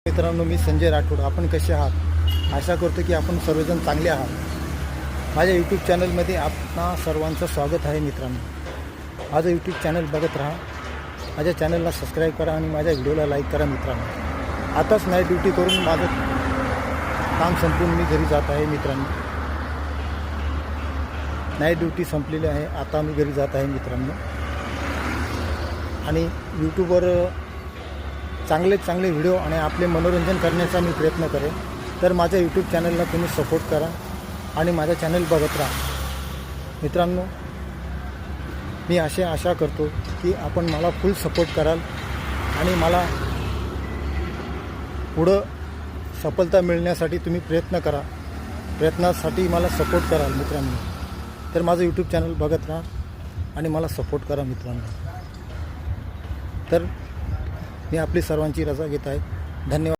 मित्रांनो, मी संजय राठोड. आपण कसे आहात? आशा करतो की आपण सर्वजण चांगले आहात. माझ्या यूट्यूब चॅनलमध्ये आपणा सर्वांचं स्वागत आहे. मित्रांनो, माझं यूट्यूब चॅनल बघत राहा. माझ्या चॅनलला सबस्क्राईब करा आणि माझ्या व्हिडिओला लाईक करा. मित्रांनो, आताच नाईट ड्युटी करून माझं काम संपवून मी घरी जात आहे. मित्रांनो, नाईट ड्युटी संपलेली आहे. आता मी घरी जात आहे. मित्रांनो, आणि यूट्यूबवर चांगले व्हिडिओ आणि आपले मनोरंजन करण्याचा मी प्रयत्न करेन. तर माझ्या यूट्यूब चॅनलला तुम्ही सपोर्ट करा आणि माझा चॅनल बघत राहा. मित्रांनो, मी आशा करतो की आपण मला फुल सपोर्ट कराल आणि मला पुढं सफलता मिळण्यासाठी तुम्ही प्रयत्नासाठी मला सपोर्ट कराल. मित्रांनो, तर माझं यूट्यूब चॅनल बघत राहा आणि मला सपोर्ट करा. मित्रांनो, तर मी आपली सर्वांची रजा घेत आहे. धन्यवाद.